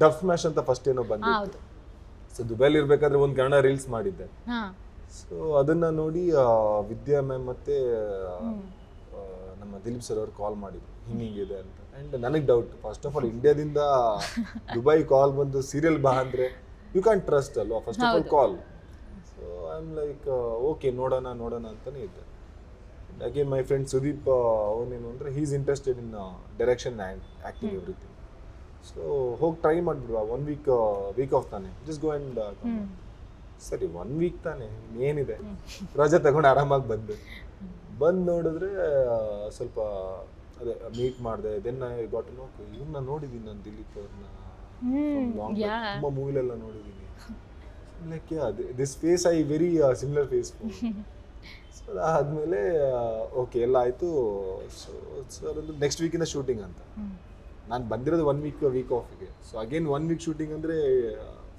Deaf smash ಅಂತ first ಏನೋ ಬಂದಿತ್ತು. ಹೌದು. ಸೊ ದುಬೈಲಿ ಇರ್ಬೇಕಾದ್ರೆ ಒಂದು ಕನ್ನಡ ರೀಲ್ಸ್ ಮಾಡಿದ್ದೆ. ಸೊ ಅದನ್ನ ನೋಡಿ ವಿದ್ಯಾ ಮ್ಯಾಮ್ ಮತ್ತೆ ನಮ್ಮ ದಿಲೀಪ್ ಸರ್ ಅವ್ರು ಕಾಲ್ ಮಾಡಿದ್ರು ಹಿಂಗಿದೆ ಅಂತ. ಅಂಡ್ ನನಗೆ ಡೌಟ್, ಫಸ್ಟ್ ಆಫ್ ಆಲ್ ಇಂಡಿಯಾದಿಂದ ದುಬೈ ಕಾಲ್ ಬಂದು ಸೀರಿಯಲ್ ಬಾ ಅಂದ್ರೆ ಯು ಕ್ಯಾನ್ ಟ್ರಸ್ಟ್ ಅಲ್ವಾ, first of all call. So I am like okay ನೋಡೋಣ ಅಂತಾನೆ ಇದ್ದೆ. ಅಗೇನ್ ಮೈ ಫ್ರೆಂಡ್ ಸುದೀಪ್, ಅವನೇನು ಅಂದರೆ he is interested in direction and acting everything. So ಹೋಗಿ ಟ್ರೈ ಮಾಡಿಬಿಡುವ, 1 ವೀಕ್ ಆಫ್ ತಾನೆ, ಜಸ್ಟ್ ಗೋ ಆ್ಯಂಡ್ ಸರಿ 1 ವೀಕ್ ತಾನೆ ಏನಿದೆ, ರಜೆ ತಗೊಂಡು ಆರಾಮಾಗಿ ಬಂದು ನೋಡಿದ್ರೆ ಸ್ವಲ್ಪ ಅದೇ ಮೀಟ್ ಮಾಡಿದೆ. Then I got to know ಇವ್ರನ್ನ ನೋಡಿದ್ದೀನಿ ನಾನು, ದಿಲೀಪ್ ಅವ್ರನ್ನ ತುಂಬ ಮೂವಿಲೆಲ್ಲ ನೋಡಿದ್ದೀನಿ. Like this face I very similar face. So ಅದಾದಮೇಲೆ ಓಕೆ ಎಲ್ಲ ಆಯಿತು. ಸೊ ಸರ್ ಒಂದು ನೆಕ್ಸ್ಟ್ ವೀಕಿಂದ ಶೂಟಿಂಗ್ ಅಂತ. ನಾನು ಬಂದಿರೋದು 1 ವೀಕ್ ಆಫಿಗೆ. ಸೊ ಅಗೇನ್ 1 ವೀಕ್ ಶೂಟಿಂಗ್ ಅಂದರೆ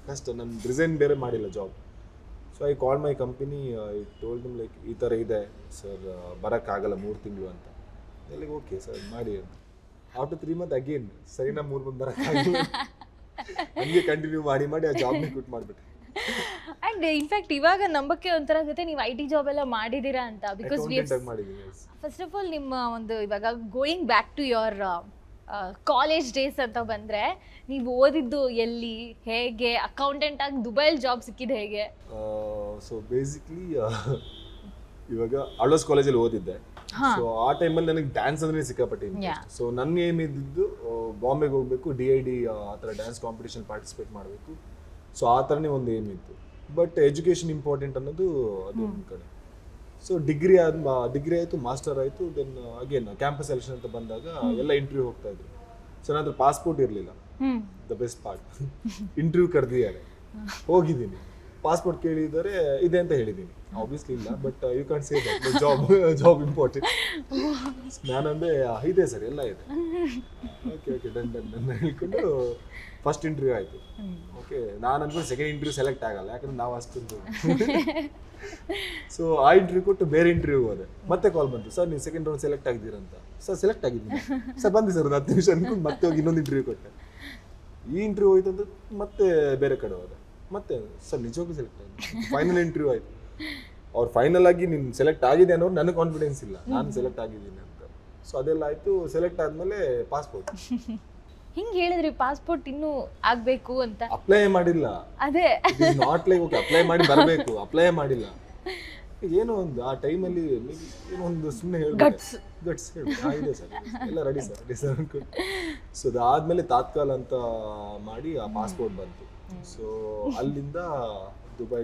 ಕಷ್ಟ. ನಾನು ರಿಸೈನ್ ಬೇರೆ ಮಾಡಿಲ್ಲ job. So I call my company, I told them like ಈ ಥರ ಇದೆ ಸರ್, ಬರೋಕ್ಕಾಗಲ್ಲ 3 ತಿಂಗಳು ಅಂತ. ಎಲ್ಲಿಗೆ ಓಕೆ ಸರ್ ಮಾಡಿ ಅಂತ. ಆಫ್ಟರ್ 3 ಮಂತ್ ಅಗೇನ್ ಸರಿನಾ 3 ಮಂತ್ ಬರೋಕ್ಕಾಗಲ್ಲ. ಹಂಗೆ ಕಂಟಿನ್ಯೂ ಮಾಡಿ ಆ ಜಾಬ್ನೇ ಕ್ವಿಟ್ ಮಾಡಿಬಿಟ್ಟೆ. ಅಂಡ್ ಇನ್ಫ್ಯಾಕ್ಟ್ ಇವಾಗ ನಂಬಕ್ಕೆ ಒಂಥರ ಆಗುತ್ತೆ ನೀವು IT ಜಾಬ್ ಎಲ್ಲ ಮಾಡಿದ್ದೀರಾ ಅಂತ. ಬಿಕಾಸ್ ಫಸ್ಟ್ ಆಫ್ ಆಲ್ ನಿಮ್ಮ ಒಂದು ಇವಾಗ going back to your college days ಅಂತ ಬಂದರೆ, ನೀವು ಓದಿದ್ದು ಎಲ್ಲಿ, ಹೇಗೆ ಅಕೌಂಟೆಂಟ್ ಆಗಿ ದುಬೈಲ್ ಜಾಬ್ ಸಿಕ್ಕಿದ್ದು ಹೇಗೆ? ಸೊ ಬೇಸಿಕ್ಲಿ ಇವಾಗ ಆಳ್ವಾಸ್ ಕಾಲೇಜಲ್ಲಿ ಓದಿದ್ದೆ. ಸೊ ಆ ಟೈಮಲ್ಲಿ ನನಗೆ ಡ್ಯಾನ್ಸ್ ಅಂದ್ರೆ ಸಿಕ್ಕಾಪಟ್ಟೆ. ಸೊ ನನ್ನ ಏಮ್ ಇದ್ದಿದ್ದು ಬಾಂಬೆಗೆ ಹೋಗ್ಬೇಕು, DID ಆ ಥರ ಡ್ಯಾನ್ಸ್ ಕಾಂಪಿಟೇಷನ್ ಪಾರ್ಟಿಸಿಪೇಟ್ ಮಾಡಬೇಕು. ಸೊ ಆ ಥರನೇ ಒಂದು ಏಮ್ ಇತ್ತು. ಬಟ್ ಎಜುಕೇಷನ್ ಇಂಪಾರ್ಟೆಂಟ್ ಅನ್ನೋದು ಅದು ಒಂದು ಕಡೆ. ಸೊ ಡಿಗ್ರಿ ಆಯಿತು, ಮಾಸ್ಟರ್ ಆಯಿತು. ದೆನ್ ಅಗೇನ್ ಕ್ಯಾಂಪಸ್ ಸೆಲೆಕ್ಷನ್ ಅಂತ ಬಂದಾಗ ಎಲ್ಲ ಇಂಟರ್ವ್ಯೂ ಹೋಗ್ತಾ ಇದ್ರು. ಸೊ ನನ್ನ ಹತ್ರ ಪಾಸ್ಪೋರ್ಟ್ ಇರಲಿಲ್ಲ. ದ ಬೆಸ್ಟ್ ಪಾರ್ಟ್, ಇಂಟರ್ವ್ಯೂ ಕರೆದಿದ್ದಾರೆ, ಹೋಗಿದ್ದೀನಿ, ಪಾಸ್ಪೋರ್ಟ್ ಕೇಳಿದರೆ ಇದೆ ಅಂತ ಹೇಳಿದ್ದೀನಿ. ಆಬ್ವಿಯಸ್ಲಿ ಇಲ್ಲ, but you can say that job important. ನಾನಂದ್ರೆ ಇದೆ ಸರ್, ಎಲ್ಲ ಇದೆ. ಓಕೆ ಡನ್ ಹೇಳ್ಕೊಂಡು ಫಸ್ಟ್ ಇಂಟರ್ವ್ಯೂ ಆಯಿತು. ಓಕೆ ನಾನು ಅನ್ಕೊಂಡು ಸೆಕೆಂಡ್ ಇಂಟರ್ವ್ಯೂ ಸೆಲೆಕ್ಟ್ ಆಗಲ್ಲ, ಯಾಕಂದ್ರೆ ನಾವು ಅಷ್ಟೊಂದು. ಸೊ ಆ ಇಂಟರ್ವ್ಯೂ ಕೊಟ್ಟು ಬೇರೆ ಇಂಟರ್ವ್ಯೂ ಹೋದೆ. ಮತ್ತೆ ಕಾಲ್ ಬಂತು, ಸರ್ ನೀವು ಸೆಕೆಂಡ್ ರೌಂಡ್ ಸೆಲೆಕ್ಟ್ ಆಗಿದ್ದೀರಂತ. ಸರ್ ಸೆಲೆಕ್ಟ್ ಆಗಿದ್ದೀನಿ ಸರ್, ಬಂದಿ ಸರ್ ಒಂದು 10 ನಿಮಿಷ ಅನ್ಕೊಂಡು ಮತ್ತೆ ಹೋಗಿ ಇನ್ನೊಂದು ಇಂಟರ್ವ್ಯೂ ಕೊಟ್ಟೆ. ಈ ಇಂಟರ್ವ್ಯೂ ಹೋಯ್ತು ಅಂತ ಮತ್ತೆ ಬೇರೆ ಕಡೆ ಹೋದೆ. ಮತ್ತೆ ಸರ್ ನಿಜವಾಗ್ಲೂ ಸೆಲೆಕ್ಟ್ ಆಗಿದೆ. ಫೈನಲ್ ಇಂಟರ್ವ್ಯೂ ಆಯಿತು. ಅವ್ರು ಫೈನಲ್ ಆಗಿ ನೀನು ಸೆಲೆಕ್ಟ್ ಆಗಿದೆ ಅನ್ನೋರು ನನಗೆ ಕಾನ್ಫಿಡೆನ್ಸ್ ಇಲ್ಲ, ನಾನು ಸೆಲೆಕ್ಟ್ ಆಗಿದ್ದೀನಿ ಅಂತ. ಸೊ ಅದೆಲ್ಲ ಆಯಿತು. ಸೆಲೆಕ್ಟ್ ಆದಮೇಲೆ ಪಾಸ್ಪೋರ್ಟ್ ಹಿಂಗೆ ಹೇಳಿದ್ರಿ, ಪಾಸ್ಪೋರ್ಟ್ ಇನ್ನೂ ಆಗಬೇಕು ಅಂತ. ಅಪ್ಲೈ ಮಾಡಿಲ್ಲ. ಅದೇ ನಾಟ್ ಲೈಕ್ ಓಕೆ ಅಪ್ಲೈ ಮಾಡಿ ಬರಬೇಕು, ಅಪ್ಲೈ ಮಾಡಿಲ್ಲ. ಏನೋ ಒಂದು ಆ ಟೈಮಲ್ಲಿ ಏನೋ ಒಂದು ಸುಮ್ಮನೆ ಗಟ್ಸ್ ಹೇಳಿ ಇದೆ ಸರ್, ಎಲ್ಲ ರೆಡಿ ಸರ್ ಅನ್ಕೊಂಡು. ಸೊ ಅದಾದಮೇಲೆ ತಾತ್ಕಾಲ್ ಅಂತ ಮಾಡಿ ಆ ಪಾಸ್ಪೋರ್ಟ್ ಬಂತು. ಸೊ ಅಲ್ಲಿಂದ Dubai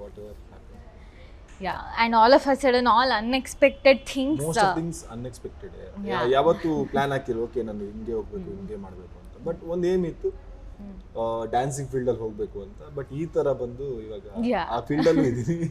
what ever. Yeah, and all of a sudden, all unexpected things. Most of things unexpected. ಯಾವತ್ತು ಪ್ಲಾನ್ ಹಾಕಿರೋ ಓಕೆ ನಾನು ಹಿಂಗೆ ಹೋಗ್ಬೇಕು, ಹಿಂಗೆ ಮಾಡಬೇಕು ಅಂತ. ಬಟ್ ಒಂದು ಏಮ್ ಇತ್ತು, ಡ್ಯಾನ್ಸಿಂಗ್ ಫೀಲ್ಡಲ್ಲಿ ಹೋಗ್ಬೇಕು ಅಂತ. ಬಟ್ ಈ ಥರ ಬಂದು ಇವಾಗ ಆ ಫೀಲ್ಡಲ್ಲೂ ಇದ್ದೀನಿ.